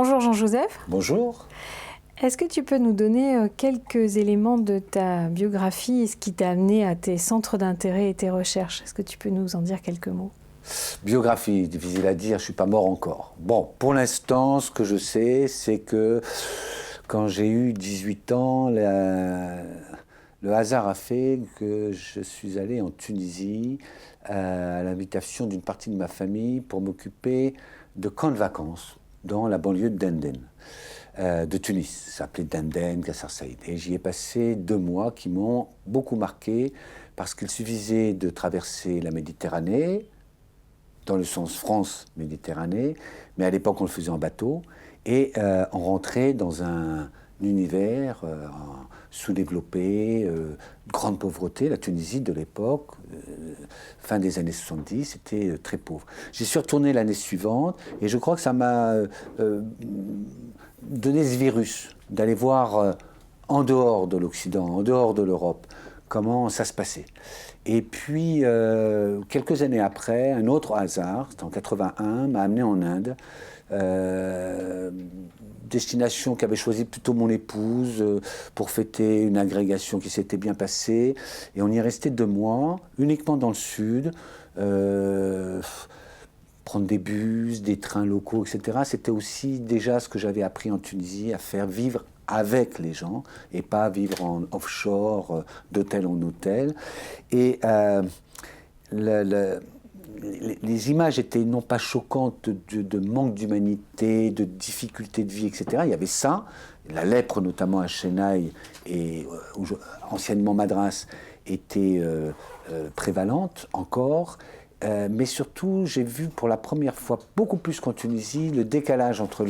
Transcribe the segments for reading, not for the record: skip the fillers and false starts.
Bonjour Jean-Joseph. Bonjour. Est-ce que tu peux nous donner quelques éléments de ta biographie et ce qui t'a amené à tes centres d'intérêt et tes recherches? Est-ce que tu peux nous en dire quelques mots? Biographie, difficile à dire, je ne suis pas mort encore. Bon, pour l'instant, ce que je sais, c'est que quand j'ai eu 18 ans, le hasard a fait que je suis allé en Tunisie à l'invitation d'une partie de ma famille pour m'occuper de camps de vacances dans la banlieue de Denden, de Tunis. Ça s'appelait Denden, Kasr Saïd. Et j'y ai passé 2 mois qui m'ont beaucoup marqué parce qu'il suffisait de traverser la Méditerranée, dans le sens France-Méditerranée, mais à l'époque on le faisait en bateau, et on rentrait dans un univers sous-développé, grande pauvreté. La Tunisie de l'époque, fin des années 70, c'était très pauvre. J'y suis retourné l'année suivante, et je crois que ça m'a donné ce virus, d'aller voir en dehors de l'Occident, en dehors de l'Europe, comment ça se passait. Et puis, quelques années après, un autre hasard, c'était en 81, m'a amené en Inde, destination qu'avait choisie plutôt mon épouse pour fêter une agrégation qui s'était bien passée. Et on y est resté 2 mois, uniquement dans le sud, prendre des bus, des trains locaux, etc. C'était aussi déjà ce que j'avais appris en Tunisie, à faire vivre avec les gens et pas vivre en offshore, d'hôtel en hôtel. Et les images étaient non pas choquantes de manque d'humanité, de difficultés de vie, etc. Il y avait ça, la lèpre notamment à Chennai et anciennement Madras était prévalente encore. Mais surtout, j'ai vu pour la première fois, beaucoup plus qu'en Tunisie, le décalage entre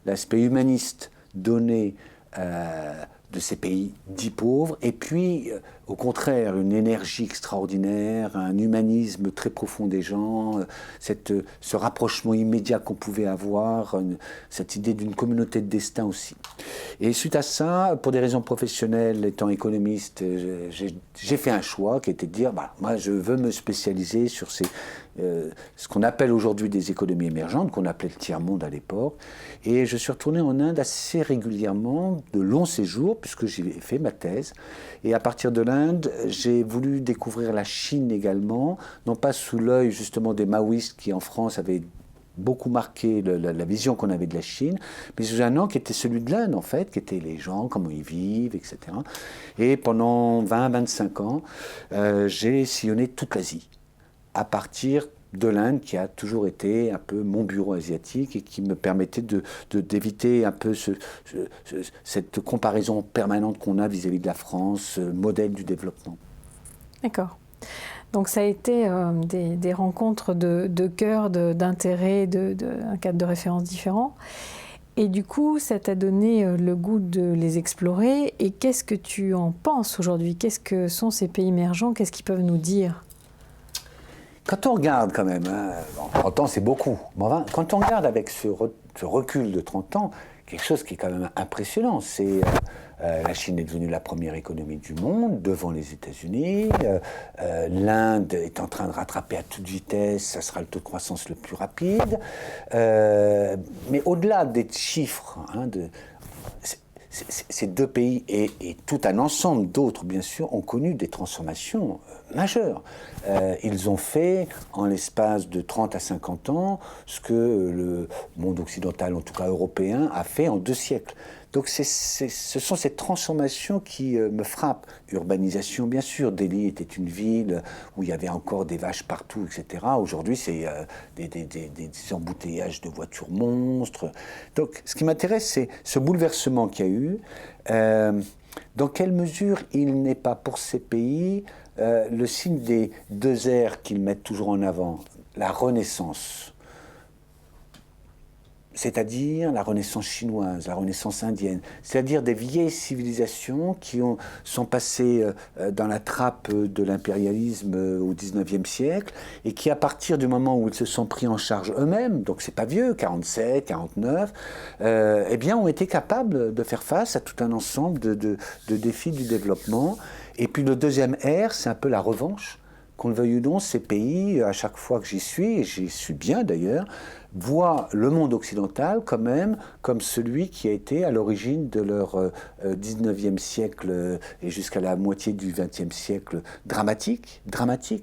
l'aspect humaniste donné de ces pays dits pauvres, et puis, au contraire, une énergie extraordinaire, un humanisme très profond des gens, ce rapprochement immédiat qu'on pouvait avoir, cette idée d'une communauté de destin aussi. Et suite à ça, pour des raisons professionnelles, étant économiste, j'ai fait un choix qui était de dire, moi je veux me spécialiser sur ce qu'on appelle aujourd'hui des économies émergentes, qu'on appelait le tiers-monde à l'époque. Et je suis retourné en Inde assez régulièrement, de longs séjours, puisque j'ai fait ma thèse. Et à partir de l'Inde, j'ai voulu découvrir la Chine également, non pas sous l'œil justement des maoïstes qui en France avaient beaucoup marqué la vision qu'on avait de la Chine, mais sous un angle qui était celui de l'Inde en fait, qui étaient les gens, comment ils vivent, etc. Et pendant 20-25 ans, j'ai sillonné toute l'Asie, à partir de l'Inde, qui a toujours été un peu mon bureau asiatique et qui me permettait d'éviter un peu cette comparaison permanente qu'on a vis-à-vis de la France, modèle du développement. D'accord. Donc ça a été des rencontres de cœur, d'intérêt, un cadre de référence différent. Et du coup, ça t'a donné le goût de les explorer. Et qu'est-ce que tu en penses aujourd'hui? Qu'est-ce que sont ces pays émergents? Qu'est-ce qu'ils peuvent nous dire? Quand on regarde quand même, 30 ans c'est beaucoup, mais enfin, quand on regarde avec ce recul de 30 ans, quelque chose qui est quand même impressionnant, c'est la Chine est devenue la première économie du monde, devant les États-Unis, l'Inde est en train de rattraper à toute vitesse, ça sera le taux de croissance le plus rapide, mais au-delà des chiffres, ces 2 pays et tout un ensemble d'autres, bien sûr, ont connu des transformations majeures. Ils ont fait, en l'espace de 30 à 50 ans, ce que le monde occidental, en tout cas européen, a fait en 2 siècles. Donc ce sont ces transformations qui me frappent. Urbanisation, bien sûr. Delhi était une ville où il y avait encore des vaches partout, etc. Aujourd'hui, c'est des embouteillages de voitures monstres. Donc ce qui m'intéresse, c'est ce bouleversement qu'il y a eu. Dans quelle mesure il n'est pas pour ces pays le signe des 2 ères qu'ils mettent toujours en avant, la Renaissance, c'est-à-dire la Renaissance chinoise, la Renaissance indienne, c'est-à-dire des vieilles civilisations qui sont passées dans la trappe de l'impérialisme au XIXe siècle et qui, à partir du moment où ils se sont pris en charge eux-mêmes, donc c'est pas vieux, 47, 49, eh bien ont été capables de faire face à tout un ensemble de défis du développement. Et puis le 2e ère, c'est un peu la revanche, qu'on le veuille ou non, ces pays, à chaque fois que j'y suis, et j'y suis bien d'ailleurs, voient le monde occidental quand même comme celui qui a été à l'origine de leur 19e siècle et jusqu'à la moitié du 20e siècle dramatique,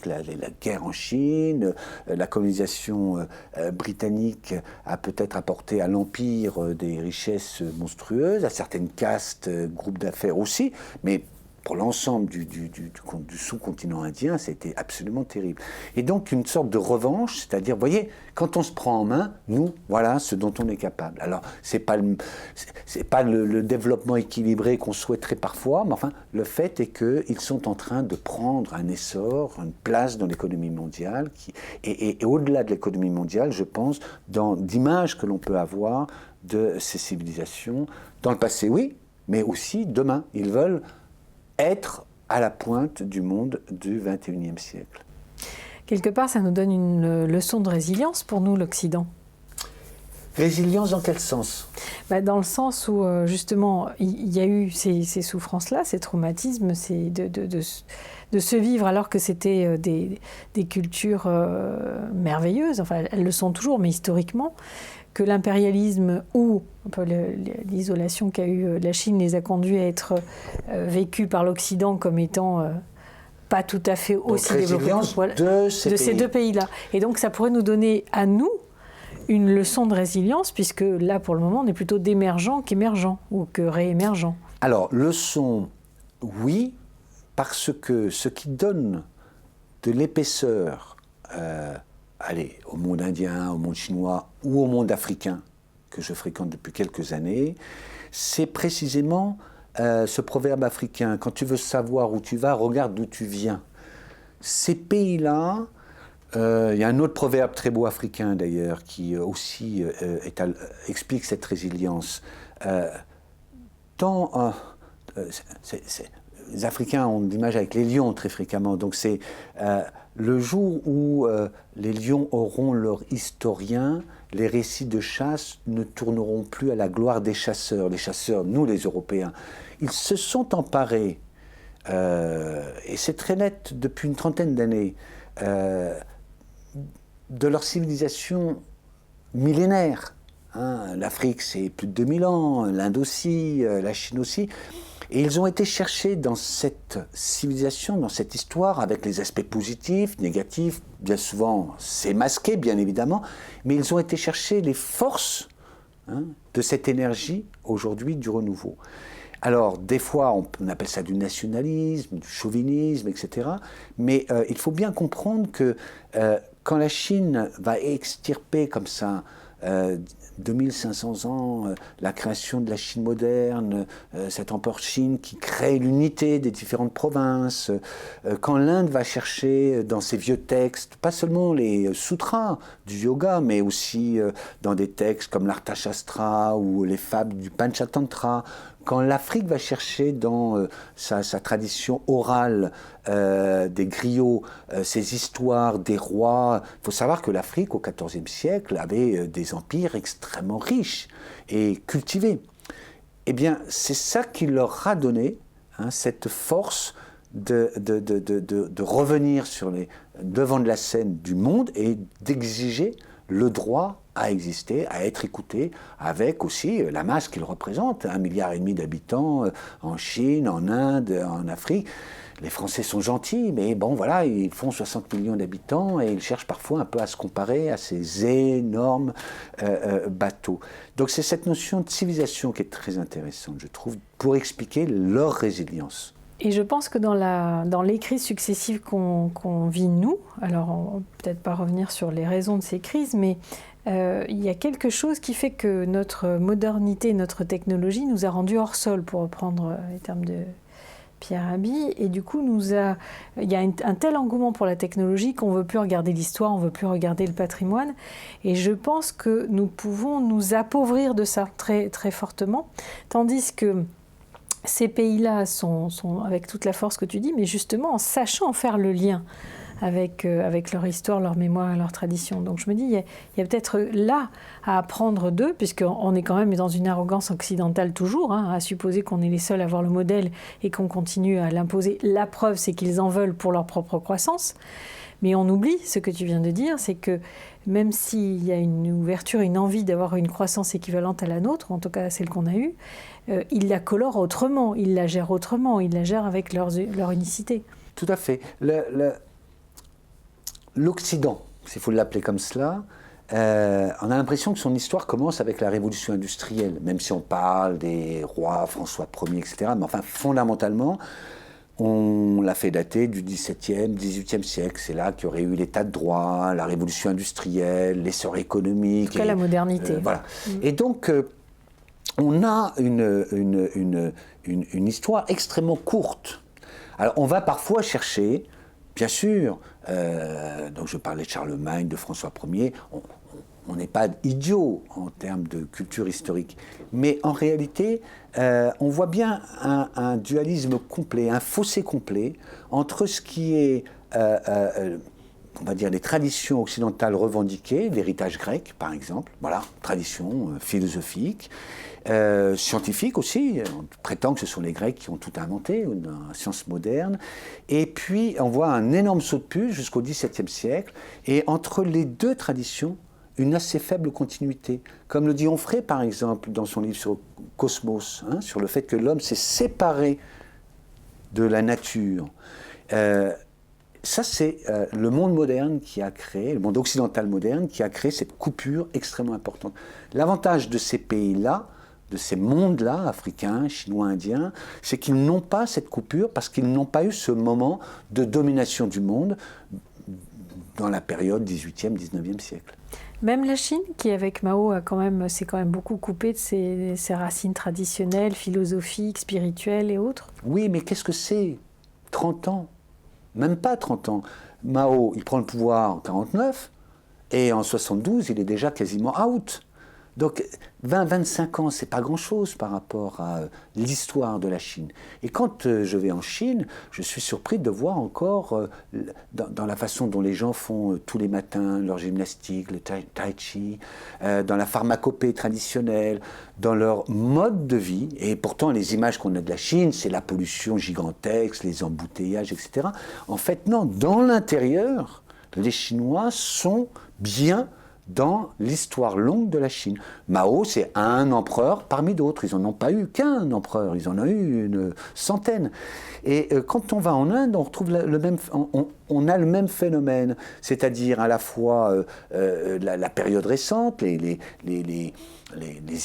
la guerre en Chine, la colonisation britannique a peut-être apporté à l'empire des richesses monstrueuses, à certaines castes, groupes d'affaires aussi, mais pour l'ensemble du sous-continent indien, c'était absolument terrible. Et donc une sorte de revanche, c'est-à-dire, vous voyez, quand on se prend en main, nous, voilà ce dont on est capable. Alors, c'est pas le développement équilibré qu'on souhaiterait parfois, mais enfin, le fait est qu'ils sont en train de prendre un essor, une place dans l'économie mondiale, et au-delà de l'économie mondiale, je pense, d'images que l'on peut avoir de ces civilisations, dans le passé, oui, mais aussi demain. Ils veulent être à la pointe du monde du XXIe siècle. Quelque part, ça nous donne une leçon de résilience pour nous, l'Occident. Résilience dans quel sens ? Dans le sens où, justement, il y a eu ces souffrances-là, ces traumatismes, de se vivre alors que c'était des cultures merveilleuses, enfin, elles le sont toujours, mais historiquement, que l'impérialisme ou un peu l'isolation qu'a eu la Chine les a conduits à être vécus par l'Occident comme étant pas tout à fait aussi développés de ces deux pays-là. Et donc ça pourrait nous donner à nous une leçon de résilience, puisque là pour le moment on est plutôt d'émergents qu'émergents ou que réémergents. Alors leçon, oui, parce que ce qui donne de l'épaisseur au monde indien, au monde chinois ou au monde africain, que je fréquente depuis quelques années, c'est précisément ce proverbe africain, quand tu veux savoir où tu vas, regarde d'où tu viens. Ces pays-là, il y a un autre proverbe très beau africain d'ailleurs, qui aussi explique cette résilience. Les Africains ont l'image avec les lions très fréquemment, donc c'est le jour où les lions auront leur historien, les récits de chasse ne tourneront plus à la gloire des chasseurs. Les chasseurs, nous les Européens, ils se sont emparés, et c'est très net depuis une trentaine d'années, de leur civilisation millénaire. L'Afrique, c'est plus de 2000 ans, l'Inde aussi, la Chine aussi. Et ils ont été chercher dans cette civilisation, dans cette histoire, avec les aspects positifs, négatifs, bien souvent c'est masqué, bien évidemment, mais ils ont été chercher les forces de cette énergie, aujourd'hui, du renouveau. Alors, des fois, on appelle ça du nationalisme, du chauvinisme, etc. Mais il faut bien comprendre que quand la Chine va extirper comme ça 2500 ans, la création de la Chine moderne, cet empire Chine qui crée l'unité des différentes provinces, quand l'Inde va chercher dans ses vieux textes, pas seulement les sutras du yoga, mais aussi dans des textes comme l'Arthashastra ou les fables du Panchatantra, quand l'Afrique va chercher dans sa tradition orale des griots, ses histoires des rois, il faut savoir que l'Afrique au XIVe siècle avait des empires extrêmement riches et cultivés. Eh bien, c'est ça qui leur a donné cette force de revenir sur les devants de la scène du monde et d'exiger le droit à exister, à être écouté, avec aussi la masse qu'ils représentent, 1,5 milliard d'habitants en Chine, en Inde, en Afrique. Les Français sont gentils, mais bon, voilà, ils font 60 millions d'habitants et ils cherchent parfois un peu à se comparer à ces énormes bateaux. Donc c'est cette notion de civilisation qui est très intéressante, je trouve, pour expliquer leur résilience. Et je pense que dans les crises successives qu'on vit nous, alors on ne va peut-être pas revenir sur les raisons de ces crises, mais il y a quelque chose qui fait que notre modernité, notre technologie nous a rendus hors sol, pour reprendre les termes de Pierre Rabhi, et du coup il y a un tel engouement pour la technologie qu'on ne veut plus regarder l'histoire, on ne veut plus regarder le patrimoine, et je pense que nous pouvons nous appauvrir de ça très, très fortement, tandis que ces pays-là sont avec toute la force que tu dis, mais justement en sachant faire le lien avec leur histoire, leur mémoire et leur tradition. Donc je me dis, il y a peut-être là à apprendre d'eux, puisqu'on est quand même dans une arrogance occidentale toujours, à supposer qu'on est les seuls à avoir le modèle et qu'on continue à l'imposer. La preuve, c'est qu'ils en veulent pour leur propre croissance. Mais on oublie ce que tu viens de dire, c'est que même s'il y a une ouverture, une envie d'avoir une croissance équivalente à la nôtre, en tout cas celle qu'on a eue, ils la colorent autrement, ils la gèrent autrement, ils la gèrent avec leur unicité. Tout à fait. L'Occident, s'il faut l'appeler comme cela, on a l'impression que son histoire commence avec la révolution industrielle, même si on parle des rois, François Ier, etc. Mais enfin, fondamentalement, on l'a fait dater du XVIIe, XVIIIe siècle. C'est là qu'il y aurait eu l'état de droit, la révolution industrielle, l'essor économique. En tout cas, la modernité. Voilà. Et donc, on a une histoire extrêmement courte. Alors, on va parfois chercher, bien sûr, donc je parlais de Charlemagne, de François Ier, on n'est pas idiot en termes de culture historique. Mais en réalité, on voit bien un dualisme complet, un fossé complet entre ce qui est, on va dire, les traditions occidentales revendiquées, l'héritage grec par exemple, voilà, tradition philosophique, scientifique aussi, on prétend que ce sont les Grecs qui ont tout inventé, la science moderne, et puis on voit un énorme saut de puce jusqu'au XVIIe siècle, et entre les deux traditions, une assez faible continuité. Comme le dit Onfray, par exemple, dans son livre sur Cosmos, sur le fait que l'homme s'est séparé de la nature. Ça, c'est le monde moderne qui a créé, le monde occidental moderne, qui a créé cette coupure extrêmement importante. L'avantage de ces pays-là, de ces mondes-là, africains, chinois, indiens, c'est qu'ils n'ont pas cette coupure parce qu'ils n'ont pas eu ce moment de domination du monde dans la période 18e, 19e siècle. Même la Chine, qui avec Mao s'est quand même beaucoup coupée de ses racines traditionnelles, philosophiques, spirituelles et autres. Oui, mais qu'est-ce que c'est 30 ans, même pas 30 ans. Mao, il prend le pouvoir en 1949 et en 1972, il est déjà quasiment out. Donc 20-25 ans, c'est pas grand-chose par rapport à l'histoire de la Chine. Et quand je vais en Chine, je suis surpris de voir encore, dans la façon dont les gens font tous les matins leur gymnastique, le tai chi, dans la pharmacopée traditionnelle, dans leur mode de vie. Et pourtant, les images qu'on a de la Chine, c'est la pollution gigantesque, les embouteillages, etc. En fait, non, dans l'intérieur, les Chinois sont bien dans l'histoire longue de la Chine. Mao, c'est un empereur parmi d'autres. Ils n'en ont pas eu qu'un empereur, ils en ont eu une centaine. Et quand on va en Inde, on retrouve on a le même phénomène, c'est-à-dire à la fois la période récente, les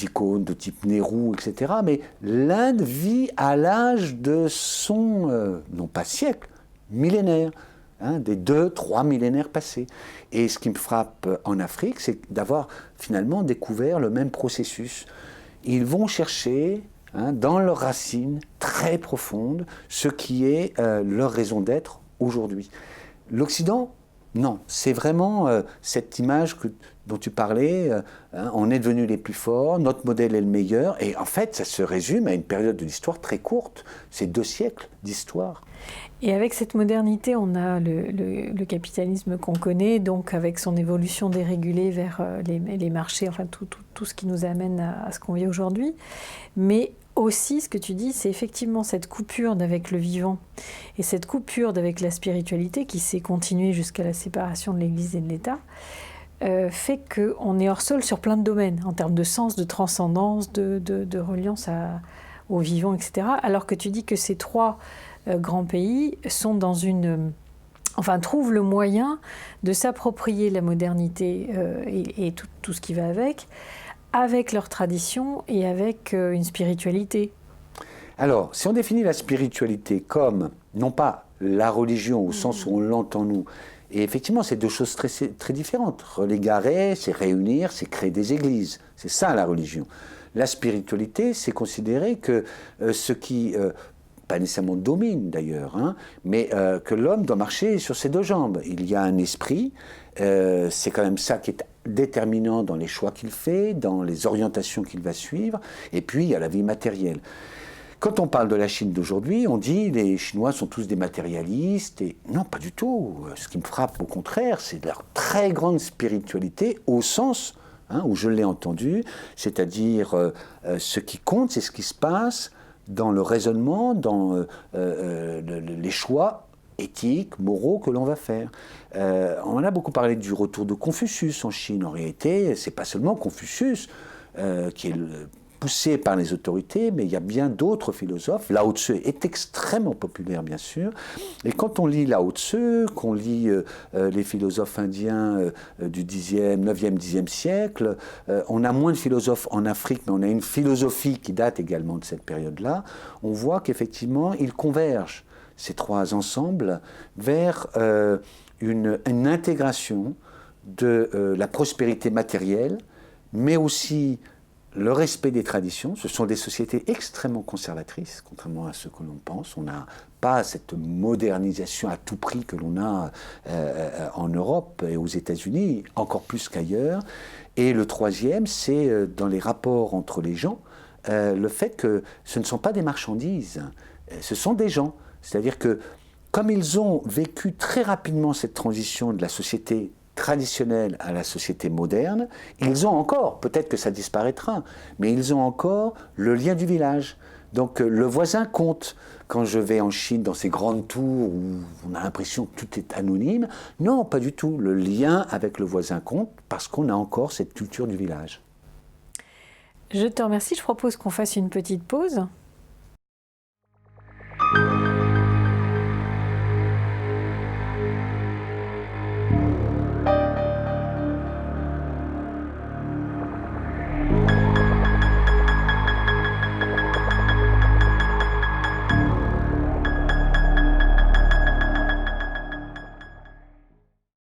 icônes de type Nehru, etc. Mais l'Inde vit à l'âge de son, non pas siècle, millénaire. Des 2-3 millénaires passés. Et ce qui me frappe en Afrique, c'est d'avoir finalement découvert le même processus. Ils vont chercher, dans leurs racines très profondes, ce qui est leur raison d'être aujourd'hui. L'Occident, non. C'est vraiment cette image dont tu parlais, on est devenus les plus forts, notre modèle est le meilleur, et en fait, ça se résume à une période de l'histoire très courte. C'est 2 siècles d'histoire. Et avec cette modernité, on a le capitalisme qu'on connaît, donc avec son évolution dérégulée vers les marchés, enfin tout ce qui nous amène à ce qu'on vit aujourd'hui. Mais aussi, ce que tu dis, c'est effectivement cette coupure avec le vivant et cette coupure avec la spiritualité qui s'est continuée jusqu'à la séparation de l'Église et de l'État, fait qu'on est hors sol sur plein de domaines, en termes de sens, de transcendance, de reliance au vivant, etc. Alors que tu dis que ces 3 grands pays sont trouvent le moyen de s'approprier la modernité et tout ce qui va avec leur tradition et avec une spiritualité. Alors, si on définit la spiritualité comme, non pas la religion au sens où on l'entend nous, et effectivement, c'est 2 choses très, très différentes. Relégarer, c'est réunir, c'est créer des églises. C'est ça la religion. La spiritualité, c'est considérer que ce qui... pas nécessairement domine d'ailleurs, mais que l'homme doit marcher sur ses 2 jambes. Il y a un esprit, c'est quand même ça qui est déterminant dans les choix qu'il fait, dans les orientations qu'il va suivre, et puis il y a la vie matérielle. Quand on parle de la Chine d'aujourd'hui, on dit les Chinois sont tous des matérialistes. Et non, pas du tout. Ce qui me frappe, au contraire, c'est leur très grande spiritualité au sens où je l'ai entendu, c'est-à-dire ce qui compte, c'est ce qui se passe dans le raisonnement, dans les choix éthiques, moraux que l'on va faire. On a beaucoup parlé du retour de Confucius en Chine. En réalité, c'est pas seulement Confucius qui est poussé par les autorités, mais il y a bien d'autres philosophes. Lao Tzu est extrêmement populaire, bien sûr. Et quand on lit Lao Tzu, qu'on lit les philosophes indiens du 10e, 9e, 10e siècle, on a moins de philosophes en Afrique, mais on a une philosophie qui date également de cette période-là. On voit qu'effectivement, ils convergent, ces trois ensembles, vers une intégration de la prospérité matérielle, mais aussi le respect des traditions. Ce sont des sociétés extrêmement conservatrices, contrairement à ce que l'on pense. On n'a pas cette modernisation à tout prix que l'on a en Europe et aux États-Unis, encore plus qu'ailleurs. Et le troisième, c'est dans les rapports entre les gens, le fait que ce ne sont pas des marchandises, ce sont des gens. C'est-à-dire que, comme ils ont vécu très rapidement cette transition de la société traditionnelle à la société moderne, ils ont encore, peut-être que ça disparaîtra, mais ils ont encore le lien du village. Donc le voisin compte. Quand je vais en Chine, dans ces grandes tours où on a l'impression que tout est anonyme, non, pas du tout. Le lien avec le voisin compte parce qu'on a encore cette culture du village. Je te remercie. Je propose qu'on fasse une petite pause.